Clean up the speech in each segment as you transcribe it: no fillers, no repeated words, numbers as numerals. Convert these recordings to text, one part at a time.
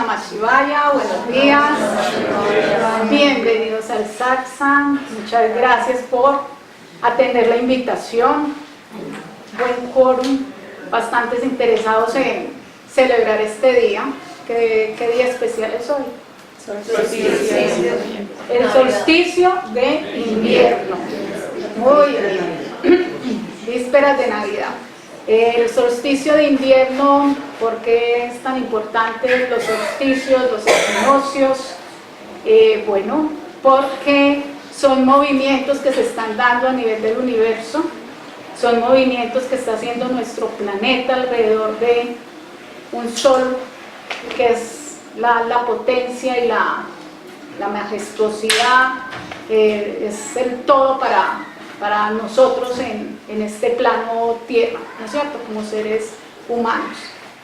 Namah Shivaya, buenos días, bienvenidos al satsang, muchas gracias por atender la invitación, buen quórum, bastantes interesados en celebrar este día. ¿Qué día especial es hoy? El solsticio de invierno, muy bien, vísperas de Navidad. El solsticio de invierno, ¿por qué es tan importante los solsticios, los equinoccios? Bueno, porque son movimientos que se están dando a nivel del universo, son movimientos que está haciendo nuestro planeta alrededor de un sol que es la potencia y la majestuosidad, es el todo para nosotros en este plano tierra, ¿no es cierto?, como seres humanos.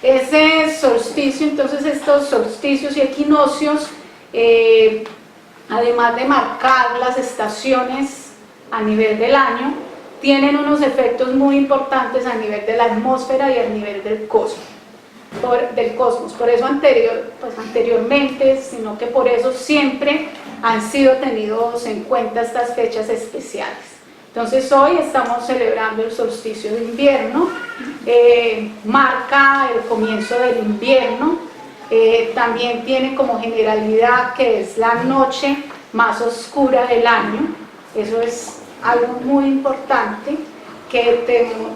Ese solsticio, entonces estos solsticios y equinoccios, además de marcar las estaciones a nivel del año, tienen unos efectos muy importantes a nivel de la atmósfera y a nivel del cosmos. Por eso anteriormente, sino que por eso siempre han sido tenidos en cuenta estas fechas especiales. Entonces hoy estamos celebrando el solsticio de invierno, marca el comienzo del invierno, también tiene como generalidad que es la noche más oscura del año. Eso es algo muy importante que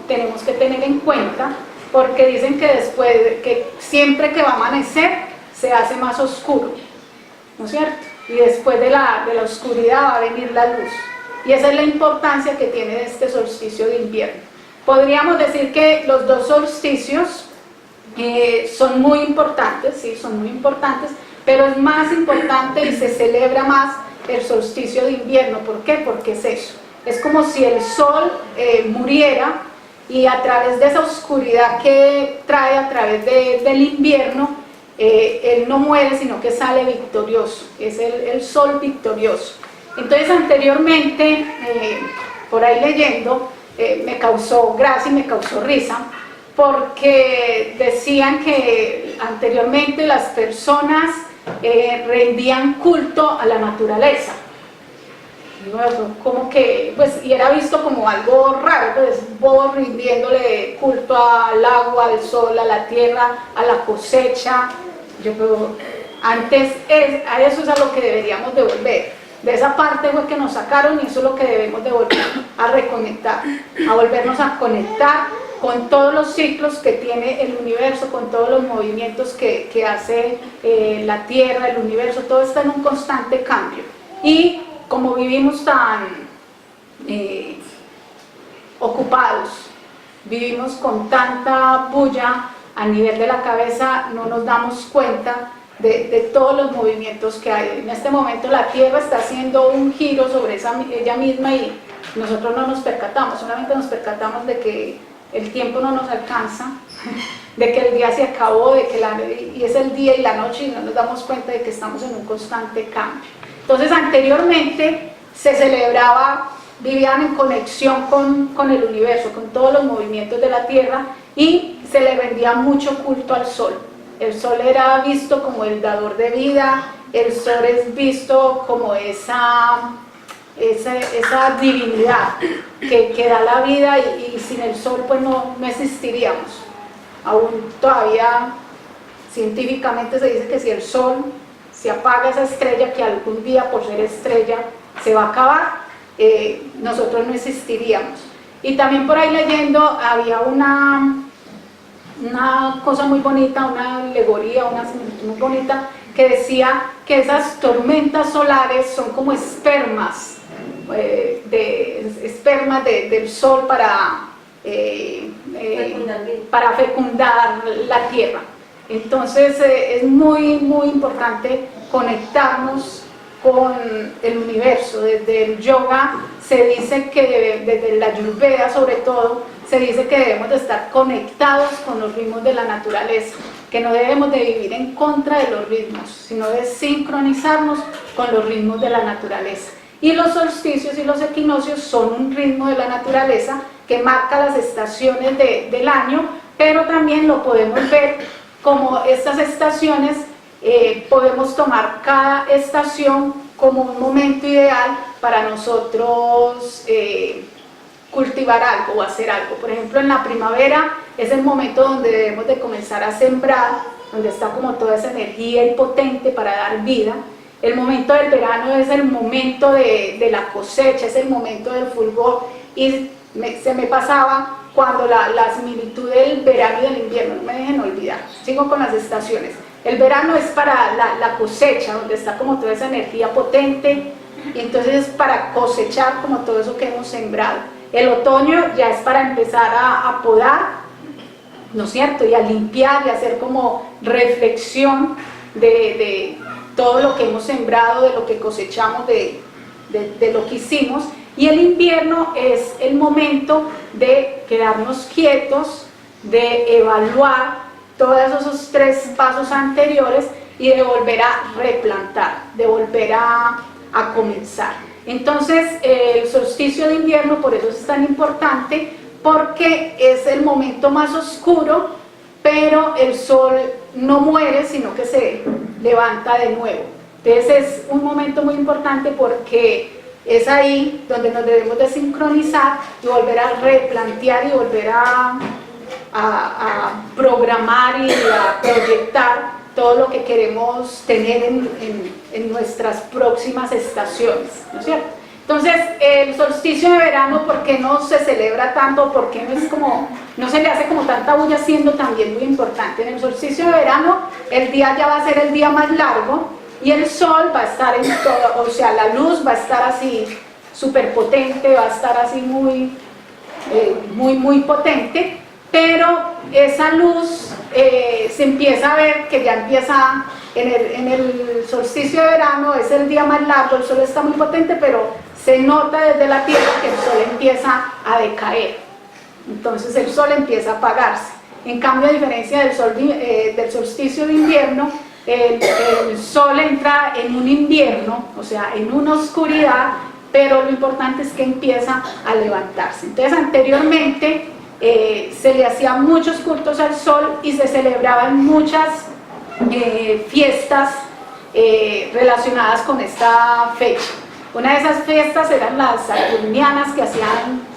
tenemos que tener en cuenta, porque dicen que siempre que va a amanecer se hace más oscuro, ¿no es cierto? Y después de la oscuridad va a venir la luz. Y esa es la importancia que tiene este solsticio de invierno. Podríamos decir que los dos solsticios son muy importantes, sí, son muy importantes, pero es más importante y se celebra más el solsticio de invierno. ¿Por qué? Porque es eso. Es como si el sol muriera y a través de esa oscuridad que trae a través del invierno, él no muere, sino que sale victorioso. Es el sol victorioso. Entonces anteriormente, por ahí leyendo, me causó gracia y me causó risa, porque decían que anteriormente las personas rendían culto a la naturaleza. Como que, pues, y era visto como algo raro, pues vos rindiéndole culto al agua, al sol, a la tierra, a la cosecha. Pero antes a eso es a lo que deberíamos de volver. De esa parte fue que nos sacaron y eso es lo que debemos de volver a reconectar, a volvernos a conectar con todos los ciclos que tiene el universo, con todos los movimientos que hace la Tierra, el universo, todo está en un constante cambio. Y como vivimos tan ocupados, vivimos con tanta bulla a nivel de la cabeza, no nos damos cuenta de todos los movimientos que hay. En este momento la Tierra está haciendo un giro sobre ella misma y nosotros no nos percatamos, solamente nos percatamos de que el tiempo no nos alcanza, de que el día se acabó, y es el día y la noche y no nos damos cuenta de que estamos en un constante cambio. Entonces anteriormente se celebraba, vivían en conexión con el universo, con todos los movimientos de la Tierra y se le rendía mucho culto al sol. El sol era visto como el dador de vida, el sol es visto como esa divinidad que da la vida y sin el sol pues no existiríamos. Aún todavía científicamente se dice que si el sol se apaga, esa estrella que algún día por ser estrella se va a acabar, nosotros no existiríamos. Y también por ahí leyendo había una cosa muy bonita, una alegoría, una similitud muy bonita, que decía que esas tormentas solares son como espermas, del sol para fecundar la tierra. Entonces es muy importante conectarnos con el universo. Desde el yoga se dice que, desde la ayurveda sobre todo, se dice que debemos de estar conectados con los ritmos de la naturaleza, que no debemos de vivir en contra de los ritmos, sino de sincronizarnos con los ritmos de la naturaleza. Y los solsticios y los equinoccios son un ritmo de la naturaleza que marca las estaciones del año, pero también lo podemos ver como estas estaciones podemos tomar cada estación como un momento ideal para nosotros cultivar algo o hacer algo. Por ejemplo, en la primavera es el momento donde debemos de comenzar a sembrar, donde está como toda esa energía y potente para dar vida. El momento del verano es el momento de la cosecha, es el momento del fulgor, y se me pasaba cuando la similitud del verano y del invierno, no me dejen olvidar, sigo con las estaciones. El verano es para la cosecha, donde está como toda esa energía potente, y entonces es para cosechar como todo eso que hemos sembrado. El otoño ya es para empezar a podar, ¿no es cierto? Y a limpiar y hacer como reflexión de todo lo que hemos sembrado, de lo que cosechamos, de lo que hicimos. Y el invierno es el momento de quedarnos quietos, de evaluar todos esos 3 pasos anteriores y de volver a replantar, de volver a comenzar. Entonces el solsticio de invierno por eso es tan importante, porque es el momento más oscuro, pero el sol no muere, sino que se levanta de nuevo. Entonces es un momento muy importante porque es ahí donde nos debemos de sincronizar y volver a replantear y volver a programar y a proyectar todo lo que queremos tener en nuestras próximas estaciones, ¿no es cierto? Entonces, el solsticio de verano, ¿por qué no se celebra tanto? ¿Por qué no se le hace como tanta bulla, siendo también muy importante? En el solsticio de verano, el día ya va a ser el día más largo y el sol va a estar en todo, o sea, la luz va a estar así súper potente, va a estar así muy potente, pero esa luz se empieza a ver que ya empieza en el solsticio de verano, es el día más largo, el sol está muy potente, pero se nota desde la tierra que el sol empieza a decaer, entonces el sol empieza a apagarse. En cambio, a diferencia del solsticio de invierno, el sol entra en un invierno, o sea, en una oscuridad, pero lo importante es que empieza a levantarse. Entonces, anteriormente se le hacían muchos cultos al sol y se celebraban muchas fiestas relacionadas con esta fecha. Una de esas fiestas eran las saturnianas,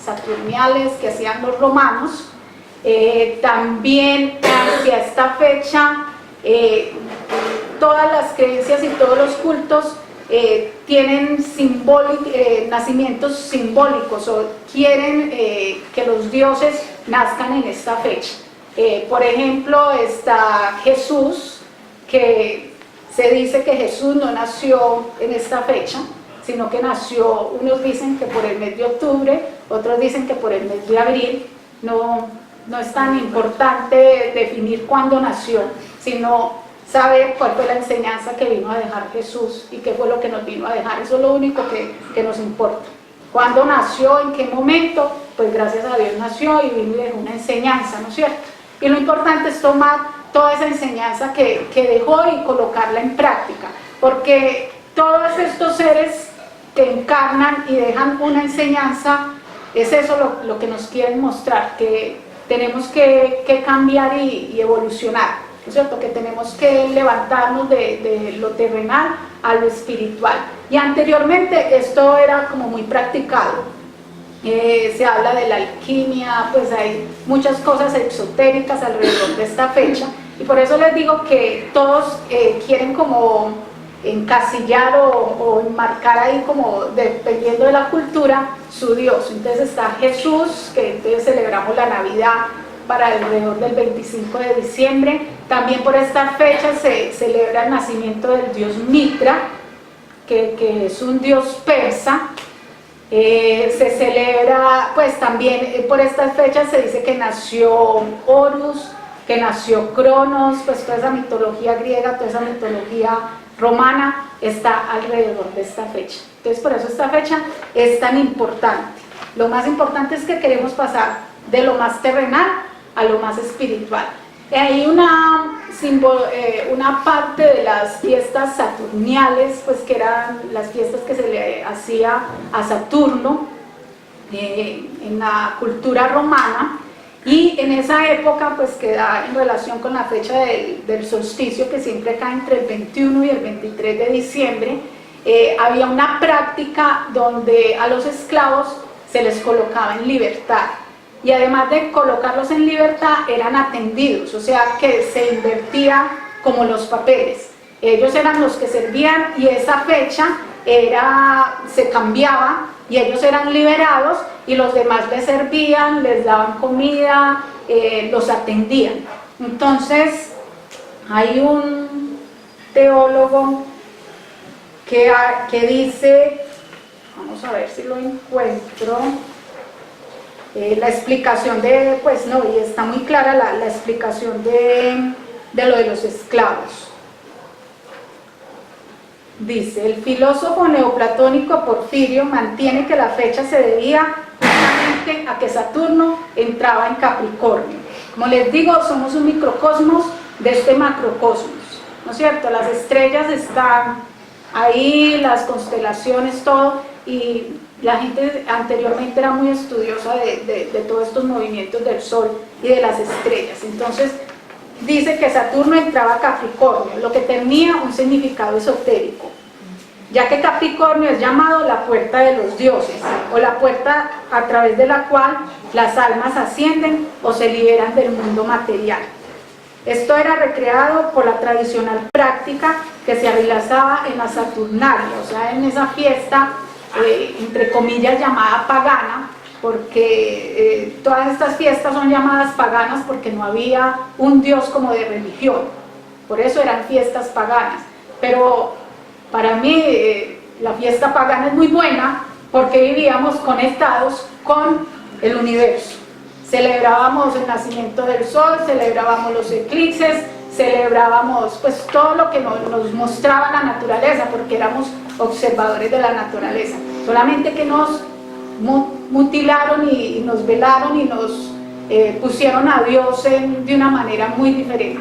saturnales que hacían los romanos. También hacia esta fecha todas las creencias y todos los cultos tienen nacimientos simbólicos, o quieren que los dioses nazcan en esta fecha. Por ejemplo, está Jesús, que se dice que Jesús no nació en esta fecha, sino que nació, unos dicen que por el mes de octubre, otros dicen que por el mes de abril. No es tan importante definir cuándo nació, sino saber cuál fue la enseñanza que vino a dejar Jesús y qué fue lo que nos vino a dejar. Eso es lo único que nos importa. ¿Cuándo nació? ¿En qué momento? Pues gracias a Dios nació y vino y dejó una enseñanza, ¿no es cierto? Y lo importante es tomar toda esa enseñanza que dejó y colocarla en práctica, porque todos estos seres que encarnan y dejan una enseñanza, es eso lo que nos quieren mostrar, que tenemos que cambiar y evolucionar, ¿no es cierto? Que tenemos que levantarnos de lo terrenal a lo espiritual. Y anteriormente esto era como muy practicado. Se habla de la alquimia, pues hay muchas cosas exotéricas alrededor de esta fecha, y por eso les digo que todos quieren como encasillar o enmarcar ahí, como dependiendo de la cultura, su Dios. Entonces está Jesús, que entonces celebramos la Navidad para alrededor del 25 de diciembre. También por esta fecha se celebra el nacimiento del dios Mitra, que es un dios persa. Se celebra, pues también por estas fechas se dice que nació Horus, que nació Cronos, pues toda esa mitología griega, toda esa mitología romana está alrededor de esta fecha. Entonces por eso esta fecha es tan importante. Lo más importante es que queremos pasar de lo más terrenal a lo más espiritual. Hay una parte de las fiestas saturniales, pues que eran las fiestas que se le hacía a Saturno en la cultura romana, Y en esa época, pues que da en relación con la fecha del solsticio, que siempre cae entre el 21 y el 23 de diciembre, había una práctica donde a los esclavos se les colocaba en libertad. Y además de colocarlos en libertad, eran atendidos, o sea que se invertía como los papeles. Ellos eran los que servían y esa fecha se cambiaba y ellos eran liberados y los demás les servían, les daban comida, los atendían. Entonces, hay un teólogo que dice, vamos a ver si lo encuentro, la explicación pues no, y está muy clara la explicación de lo de los esclavos. Dice, el filósofo neoplatónico Porfirio mantiene que la fecha se debía justamente a que Saturno entraba en Capricornio. Como les digo, somos un microcosmos de este macrocosmos, ¿no es cierto? Las estrellas están ahí, las constelaciones, todo, y la gente anteriormente era muy estudiosa de todos estos movimientos del Sol y de las estrellas. Entonces, dice que Saturno entraba a Capricornio, lo que tenía un significado esotérico, ya que Capricornio es llamado la puerta de los dioses, o la puerta a través de la cual las almas ascienden o se liberan del mundo material. Esto era recreado por la tradicional práctica que se realizaba en la Saturnalia, o sea, en esa fiesta, entre comillas, llamada pagana, porque todas estas fiestas son llamadas paganas porque no había un dios como de religión, por eso eran fiestas paganas. Pero para mí la fiesta pagana es muy buena porque vivíamos conectados con el universo. Celebrábamos el nacimiento del sol, celebrábamos los eclipses, celebrábamos pues todo lo que nos mostraba la naturaleza, porque éramos observadores de la naturaleza. Solamente que nos mutilaron y nos velaron y nos pusieron a Dios de una manera muy diferente.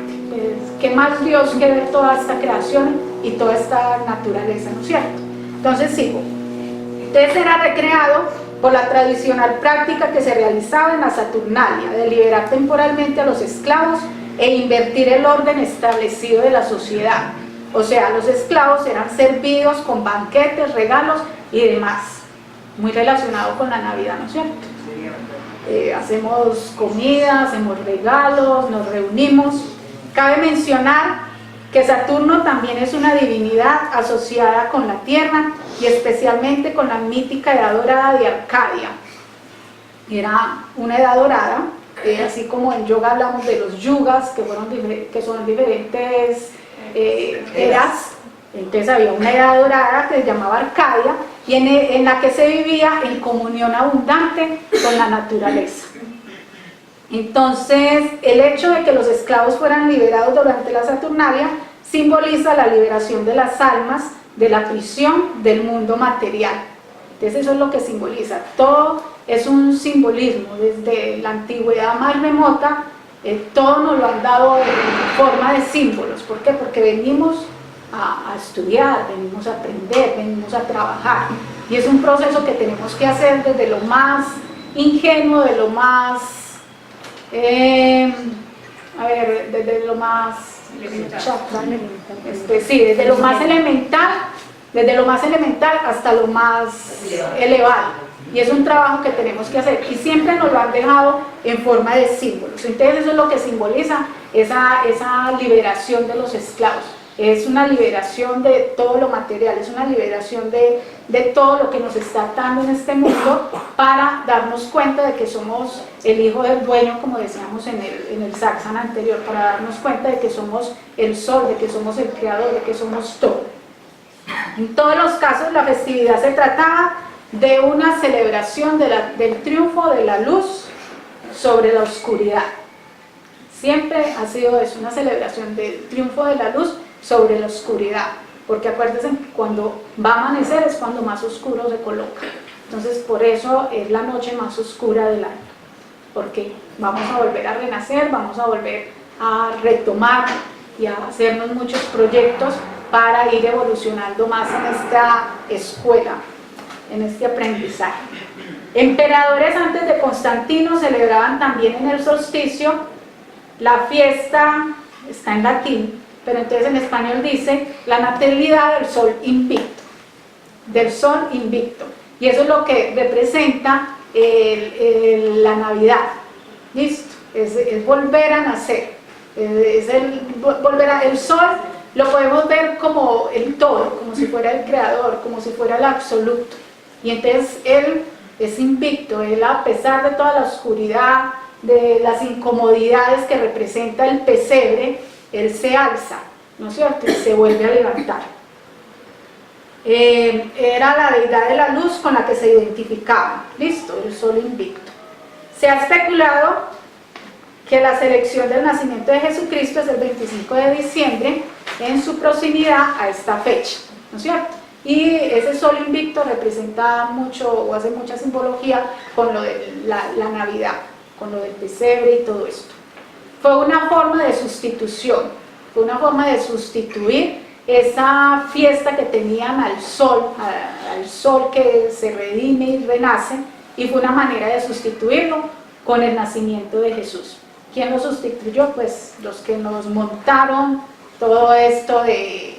¿Qué más Dios que ver toda esta creación y toda esta naturaleza, ¿no es cierto? Entonces sigo. Entonces era recreado por la tradicional práctica que se realizaba en la Saturnalia, de liberar temporalmente a los esclavos e invertir el orden establecido de la sociedad. O sea, los esclavos eran servidos con banquetes, regalos y demás. Muy relacionado con la Navidad, ¿no es cierto? Hacemos comida, hacemos regalos, nos reunimos. Cabe mencionar que Saturno también es una divinidad asociada con la Tierra y especialmente con la mítica edad dorada de Arcadia. Era una edad dorada, así como en yoga hablamos de los yugas, que son diferentes eras. Entonces había una edad dorada que se llamaba Arcadia y en la que se vivía en comunión abundante con la naturaleza. Entonces, el hecho de que los esclavos fueran liberados durante la Saturnalia simboliza la liberación de las almas de la prisión del mundo material. Entonces, eso es lo que simboliza. Todo es un simbolismo. Desde la antigüedad más remota, todo nos lo han dado en forma de símbolos. ¿Por qué? Porque venimos a estudiar, venimos a aprender, venimos a trabajar. Y es un proceso que tenemos que hacer desde lo más ingenuo, de lo más... desde lo más elemental hasta lo más elevado, y es un trabajo que tenemos que hacer y siempre nos lo han dejado en forma de símbolos. Entonces eso es lo que simboliza esa liberación de los esclavos. Es una liberación de todo lo material, es una liberación de todo lo que nos está dando en este mundo, para darnos cuenta de que somos el hijo del dueño, como decíamos en el satsang anterior, para darnos cuenta de que somos el sol, de que somos el creador, de que somos todo. En todos los casos la festividad se trataba de una celebración del triunfo de la luz sobre la oscuridad. Siempre ha sido eso, una celebración del triunfo de la luz sobre la oscuridad, porque acuérdense que cuando va a amanecer es cuando más oscuro se coloca. Entonces por eso es la noche más oscura del año, porque vamos a volver a renacer, vamos a volver a retomar y a hacernos muchos proyectos para ir evolucionando más en esta escuela, en este aprendizaje. Emperadores antes de Constantino celebraban también en el solsticio la fiesta, está en latín, pero entonces en español dice la natividad del sol invicto, del sol invicto, y eso es lo que representa la Navidad. ¿Listo? Es volver a nacer, es el sol lo podemos ver como el todo, como si fuera el creador, como si fuera el absoluto, y entonces él es invicto, él a pesar de toda la oscuridad, de las incomodidades que representa el pesebre, él se alza, ¿no es cierto? Y se vuelve a levantar. Era la deidad de la luz con la que se identificaba, listo, el sol invicto. Se ha especulado que la selección del nacimiento de Jesucristo es el 25 de diciembre en su proximidad a esta fecha, ¿no es cierto? Y ese sol invicto representa mucho, o hace mucha simbología con lo de la Navidad, con lo del pesebre y todo esto. Fue una forma de sustitución, fue una forma de sustituir esa fiesta que tenían al sol que se redime y renace, y fue una manera de sustituirlo con el nacimiento de Jesús. ¿Quién lo sustituyó? Pues los que nos montaron todo esto de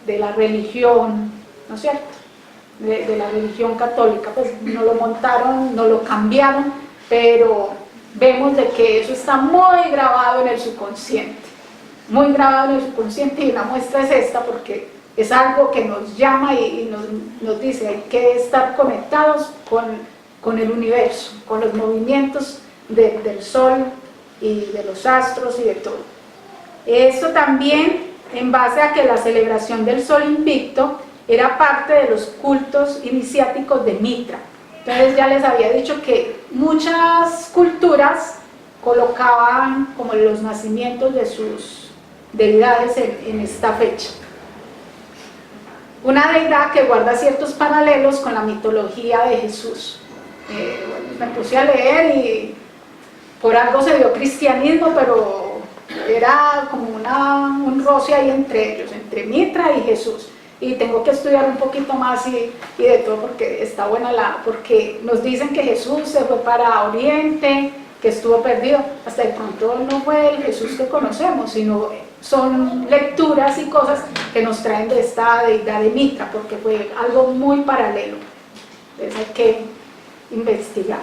la religión, ¿no es cierto? De la religión católica, pues no lo montaron, no lo cambiaron, pero vemos de que eso está muy grabado en el subconsciente, muy grabado en el subconsciente, y una muestra es esta, porque es algo que nos llama y nos dice, hay que estar conectados con el universo, con los movimientos del sol y de los astros y de todo. Esto también en base a que la celebración del sol invicto era parte de los cultos iniciáticos de Mitra. Entonces ya les había dicho que muchas culturas colocaban como los nacimientos de sus deidades en esta fecha. Una deidad que guarda ciertos paralelos con la mitología de Jesús. Me puse a leer y por algo se dio cristianismo, pero era como un roce ahí entre ellos, entre Mitra y Jesús. Y tengo que estudiar un poquito más y de todo, porque está buena porque nos dicen que Jesús se fue para Oriente, que estuvo perdido. Hasta de pronto no fue el Jesús que conocemos, sino son lecturas y cosas que nos traen de esta deidad de Mitra, porque fue algo muy paralelo. Entonces hay que investigar.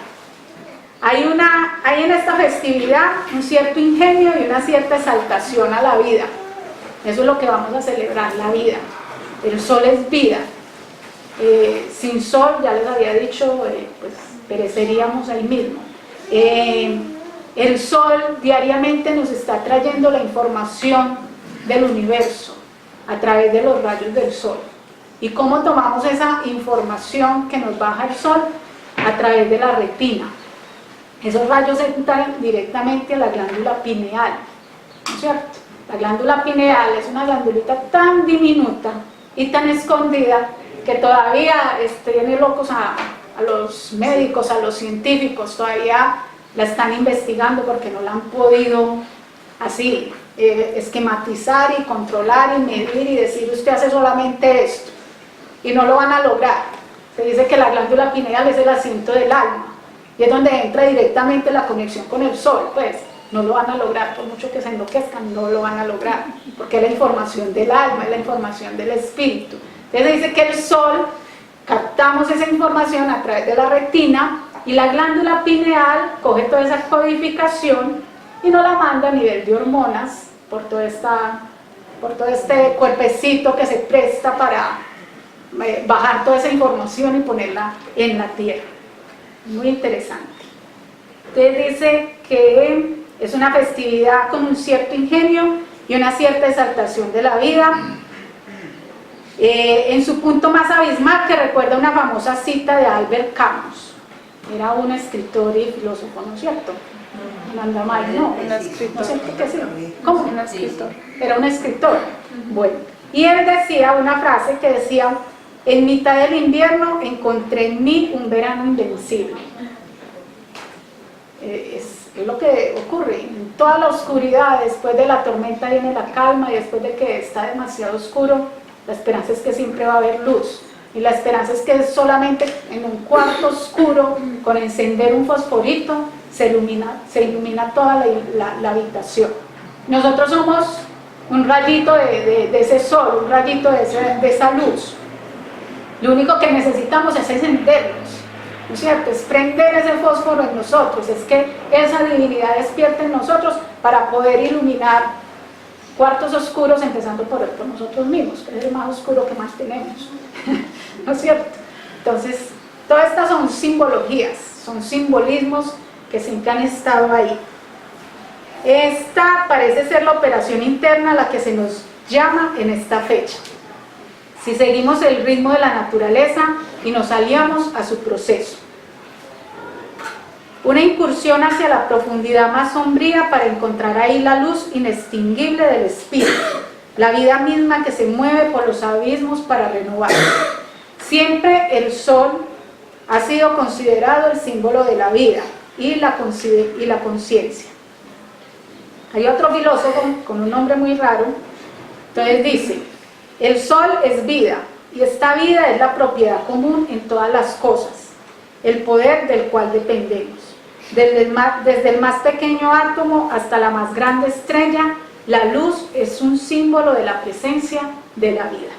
Hay en esta festividad un cierto ingenio y una cierta exaltación a la vida. Eso es lo que vamos a celebrar, la vida. El sol es vida. Sin sol, ya les había dicho, pues pereceríamos ahí mismo. El sol diariamente nos está trayendo la información del universo a través de los rayos del sol. ¿Y cómo tomamos esa información que nos baja el sol? A través de la retina. Esos rayos entran directamente a la glándula pineal, ¿no es cierto? La glándula pineal es una glandulita tan diminuta y tan escondida que todavía tiene locos a los médicos, a los científicos, todavía la están investigando porque no la han podido así esquematizar y controlar y medir y decir usted hace solamente esto, y no lo van a lograr. Se dice que la glándula pineal es el asiento del alma y es donde entra directamente la conexión con el sol. Pues no lo van a lograr, por mucho que se enloquezcan, no lo van a lograr, porque es la información del alma, es la información del espíritu. Entonces dice que el sol, captamos esa información a través de la retina, y la glándula pineal coge toda esa codificación y nos la manda a nivel de hormonas por todo este cuerpecito que se presta para bajar toda esa información y ponerla en la tierra. Muy interesante. Entonces dice que es una festividad con un cierto ingenio y una cierta exaltación de la vida. En su punto más abismal, que recuerda una famosa cita de Albert Camus. Era un escritor y filósofo, ¿no es cierto? Un escritor. ¿No es cierto que sí? ¿Cómo? Un escritor. Era un escritor. Bueno, y él decía una frase que decía: en mitad del invierno encontré en mí un verano invencible. Es lo que ocurre. En toda la oscuridad, después de la tormenta viene la calma, y después de que está demasiado oscuro, la esperanza es que siempre va a haber luz. Y la esperanza es que solamente en un cuarto oscuro, con encender un fosforito, se ilumina toda la habitación. Nosotros somos un rayito de ese sol, un rayito de esa luz. Lo único que necesitamos es encendernos, ¿no es cierto? Es prender ese fósforo en nosotros, es que esa divinidad despierte en nosotros para poder iluminar cuartos oscuros, empezando por nosotros mismos, que es el más oscuro que más tenemos, ¿no es cierto? Entonces, todas estas son simbologías, son simbolismos que siempre han estado ahí. Esta parece ser la operación interna a la que se nos llama en esta fecha. Si seguimos el ritmo de la naturaleza y nos aliamos a su proceso. Una incursión hacia la profundidad más sombría para encontrar ahí la luz inextinguible del espíritu, la vida misma que se mueve por los abismos para renovar. Siempre el sol ha sido considerado el símbolo de la vida y la conciencia. Hay otro filósofo con un nombre muy raro, entonces dice: el sol es vida, y esta vida es la propiedad común en todas las cosas, el poder del cual dependemos. Desde el más pequeño átomo hasta la más grande estrella, la luz es un símbolo de la presencia de la vida.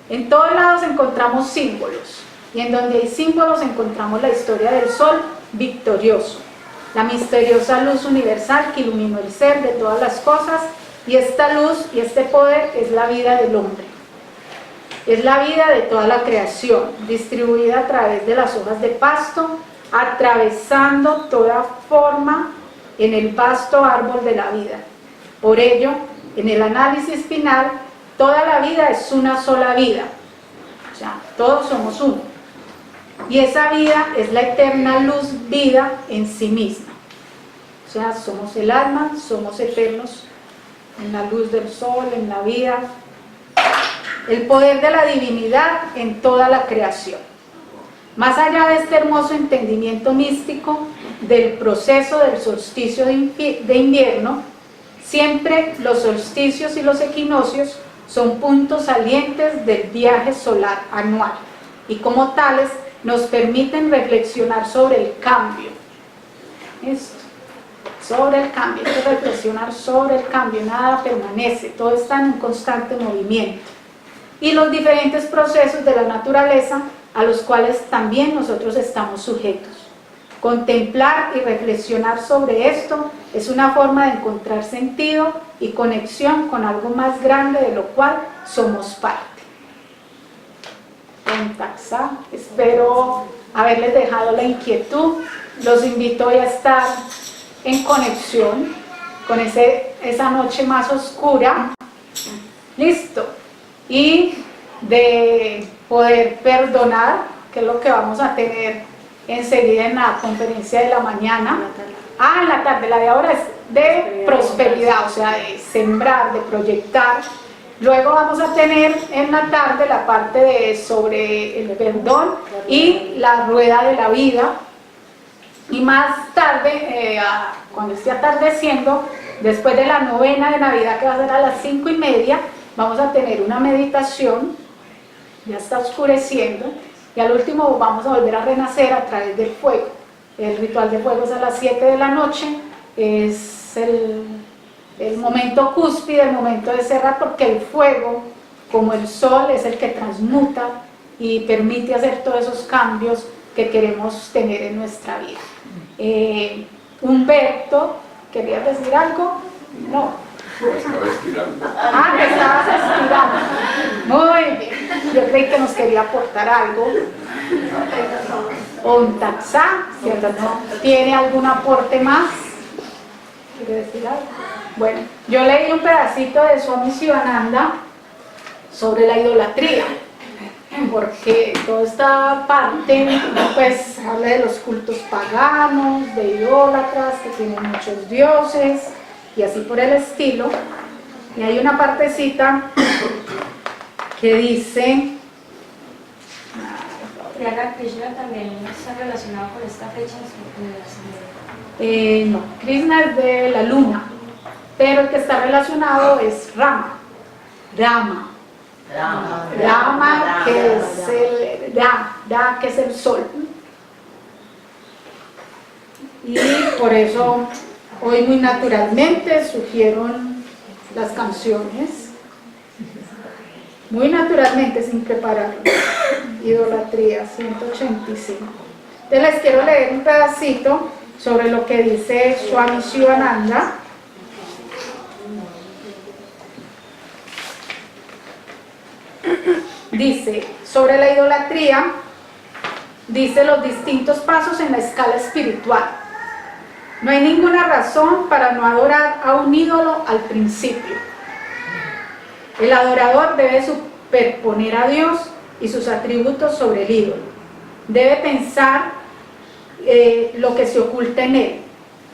En todos lados encontramos símbolos, y en donde hay símbolos encontramos la historia del sol victorioso, la misteriosa luz universal que iluminó el ser de todas las cosas, y esta luz y este poder es la vida del hombre. Es la vida de toda la creación, distribuida a través de las hojas de pasto, atravesando toda forma en el vasto árbol de la vida. Por ello, en el análisis final, toda la vida es una sola vida. O sea, todos somos uno. Y esa vida es la eterna luz vida en sí misma. O sea, somos el alma, somos eternos en la luz del sol, en la vida. El poder de la divinidad en toda la creación. Más allá de este hermoso entendimiento místico del proceso del solsticio de invierno, siempre los solsticios y los equinoccios son puntos salientes del viaje solar anual y como tales nos permiten reflexionar sobre el cambio. Esto, sobre el cambio, hay que reflexionar sobre el cambio, nada permanece, todo está en un constante movimiento. Y los diferentes procesos de la naturaleza a los cuales también nosotros estamos sujetos. Contemplar y reflexionar sobre esto es una forma de encontrar sentido y conexión con algo más grande de lo cual somos parte. Espero haberles dejado la inquietud. Los invito hoy a estar en conexión con esa noche más oscura. Listo. Y de poder perdonar, que es lo que vamos a tener enseguida en la conferencia de la mañana. En la tarde, la de ahora es de prosperidad, o sea, de sembrar, de proyectar. Luego vamos a tener en la tarde la parte sobre el perdón y la rueda de la vida. Y más tarde, cuando esté atardeciendo, después de la novena de Navidad, que va a ser a las 5:30, vamos a tener una meditación, ya está oscureciendo, y al último vamos a volver a renacer a través del fuego. El ritual de fuego es a las 7 de la noche, es el momento cúspide, el momento de cerrar, porque el fuego, como el sol, es el que transmuta y permite hacer todos esos cambios que queremos tener en nuestra vida. Humberto, ¿querías decir algo? No. Me estaba estirando. Te estabas estirando. Muy bien. Yo creí que nos quería aportar algo. Ontaxá, ¿cierto? ¿Tiene algún aporte más? ¿Quiere decir algo? Bueno, yo leí un pedacito de Swami Shivananda sobre la idolatría, porque toda esta parte pues habla de los cultos paganos, de idólatras que tienen muchos dioses y así por el estilo. Y hay una partecita que dice: Radha Krishna también está relacionado con esta fecha de la no, Krishna es de la luna, pero el que está relacionado es Rama. Rama, que es el Ra, que es el sol. Y por eso hoy muy naturalmente surgieron las canciones, muy naturalmente, sin prepararlo. Idolatría 185. Entonces les quiero leer un pedacito sobre lo que dice Swami Shivananda. Dice, sobre la idolatría, dice los distintos pasos en la escala espiritual. No hay ninguna razón para no adorar a un ídolo al principio. El adorador debe superponer a Dios y sus atributos sobre el ídolo. Debe pensar lo que se oculta en él.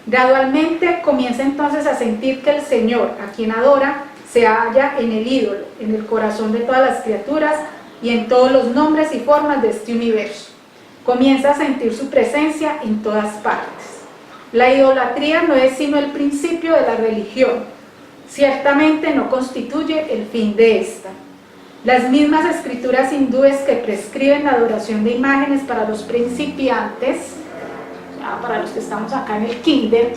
Gradualmente comienza entonces a sentir que el Señor, a quien adora, se halla en el ídolo, en el corazón de todas las criaturas y en todos los nombres y formas de este universo. Comienza a sentir su presencia en todas partes. La idolatría no es sino el principio de la religión. Ciertamente no constituye el fin de esta. Las mismas escrituras hindúes que prescriben la adoración de imágenes para los principiantes, para los que estamos acá en el kinder,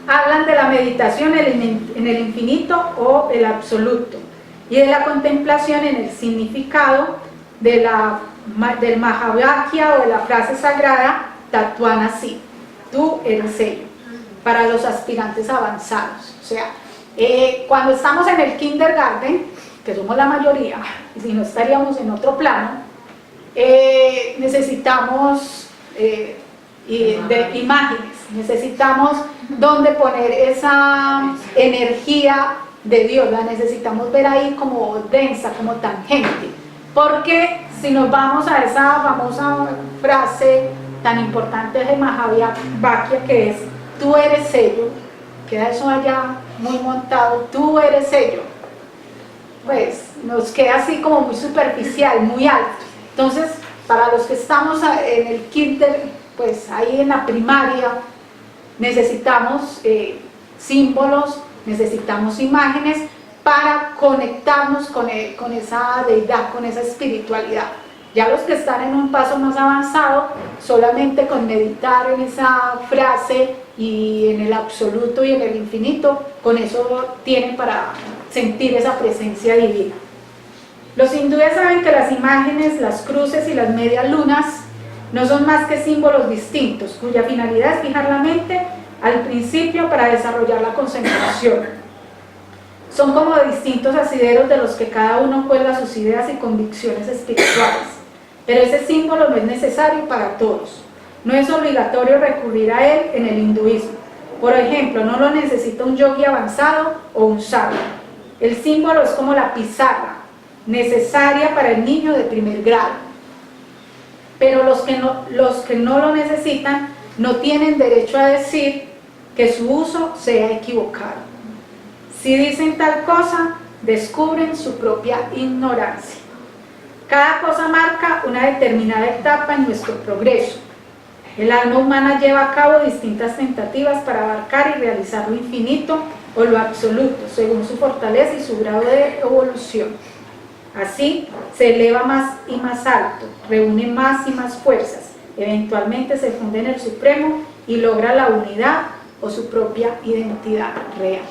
hablan de la meditación en el infinito o el absoluto y de la contemplación en el significado del Mahavakya o de la frase sagrada Tattvamasi, tú eres ello, para los aspirantes avanzados. O sea, cuando estamos en el kindergarten, que somos la mayoría, y si no estaríamos en otro plano, necesitamos de imágenes, necesitamos donde poner esa energía de Dios, la necesitamos ver ahí como densa, como tangente, porque si nos vamos a esa famosa frase tan importante de Mahavakya, que es tú eres ello, queda eso allá muy montado, tú eres ello, pues nos queda así como muy superficial, muy alto. Entonces, para los que estamos en el kinder, pues ahí en la primaria, necesitamos símbolos, necesitamos imágenes para conectarnos con esa deidad, con esa espiritualidad. Ya los que están en un paso más avanzado, solamente con meditar en esa frase y en el absoluto y en el infinito, con eso tienen para sentir esa presencia divina. Los hindúes saben que las imágenes, las cruces y las medias lunas no son más que símbolos distintos, cuya finalidad es fijar la mente al principio para desarrollar la concentración. Son como distintos asideros de los que cada uno cuelga sus ideas y convicciones espirituales, pero ese símbolo no es necesario para todos. No es obligatorio recurrir a él en el hinduismo. Por ejemplo, no lo necesita un yogi avanzado o un sabio. El símbolo es como la pizarra, necesaria para el niño de primer grado. Pero los que no lo necesitan no tienen derecho a decir que su uso sea equivocado. Si dicen tal cosa, descubren su propia ignorancia. Cada cosa marca una determinada etapa en nuestro progreso. El alma humana lleva a cabo distintas tentativas para abarcar y realizar lo infinito o lo absoluto, según su fortaleza y su grado de evolución. Así, se eleva más y más alto, reúne más y más fuerzas, eventualmente se funde en el Supremo y logra la unidad o su propia identidad real.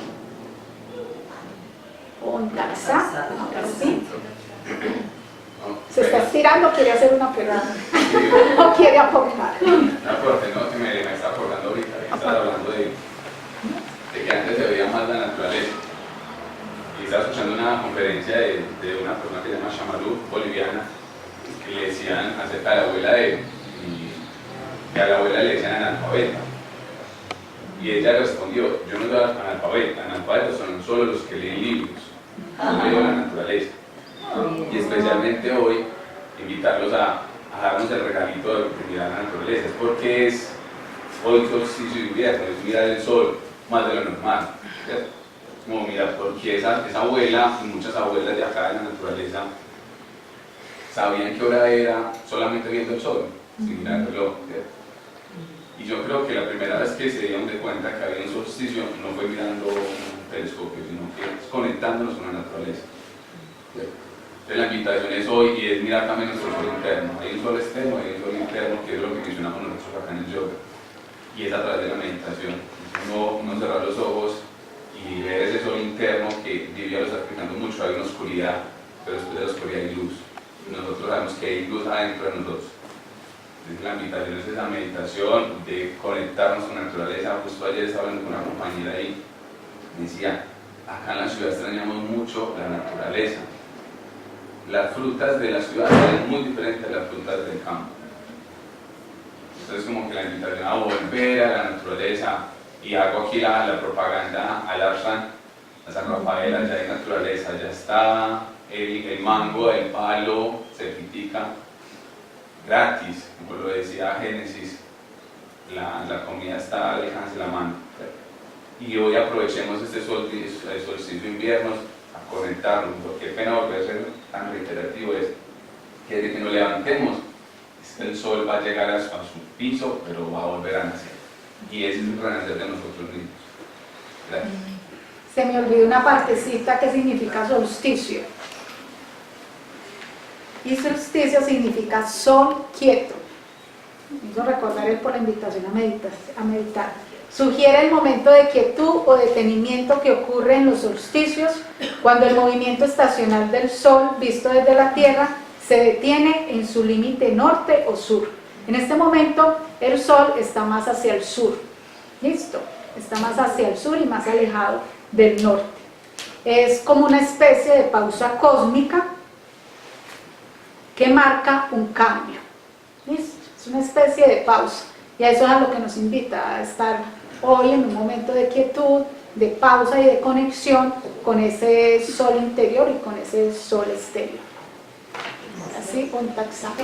¿Sí? Se está estirando, quiere hacer una pregunta. No quiere aportar. Un aporte, no, que me está acordando ahorita, que estaba hablando de que antes se veía más la naturaleza. Y estaba escuchando una conferencia de una persona que se llama Shamalu, boliviana, que le decían acerca de la abuela de él, y que a la abuela le decían analfabeta. Y ella respondió, yo no soy analfabeta, analfabetas son solo los que leen libros, no leo la naturaleza. Y especialmente hoy, invitarlos a darnos el regalito de mirar la naturaleza, es porque es hoy solsticio de invierno, es mirar el sol más de lo normal, ¿cierto? Como mirar, porque esa abuela y muchas abuelas de acá de la naturaleza sabían qué hora era solamente viendo el sol, sin mirar el reloj, ¿cierto? Y yo creo que la primera vez que se dieron de cuenta que había un solsticio no fue mirando un telescopio, sino que es conectándonos con la naturaleza. Entonces la invitación es hoy y es mirar también nuestro sol interno. Hay un sol externo y hay un sol interno, que es lo que mencionamos nosotros acá en el yoga. Y es a través de la meditación. Uno cerrar los ojos y ver ese sol interno que Divya lo está explicando mucho. Hay una oscuridad, pero después de la oscuridad hay luz. Y nosotros sabemos que hay luz adentro de nosotros. Entonces la invitación es esa meditación de conectarnos con la naturaleza. Justo ayer estaba hablando con una compañera ahí, me decía, acá en la ciudad extrañamos mucho la naturaleza. Las frutas de la ciudad son muy diferentes a las frutas del campo. Entonces como que la invitación a volver a la naturaleza, y hago aquí la propaganda al Arshan, a San Rafael, ya hay naturaleza, ya está el mango, el palo, se critica gratis, como lo decía Génesis, la comida está al alcance de la mano. Y hoy aprovechemos este solsticio de invierno a conectarnos, porque pena volver a ser tan reiterativo es que desde que nos levantemos, el sol va a llegar a su piso, pero va a volver a nacer. Y ese es el renacer de nosotros mismos. Gracias. Se me olvidó una partecita que significa solsticio. Y solsticio significa sol quieto. Me hizo recordar él por la invitación a meditar. Sugiere el momento de quietud o detenimiento que ocurre en los solsticios cuando el movimiento estacional del sol visto desde la Tierra se detiene en su límite norte o sur. En este momento el sol está más hacia el sur. ¿Listo? Está más hacia el sur y más alejado del norte. Es como una especie de pausa cósmica que marca un cambio. ¿Listo? Es una especie de pausa. Y a eso es a lo que nos invita, a estar hoy en un momento de quietud, de pausa y de conexión con ese sol interior y con ese sol exterior. Así, un taxaje.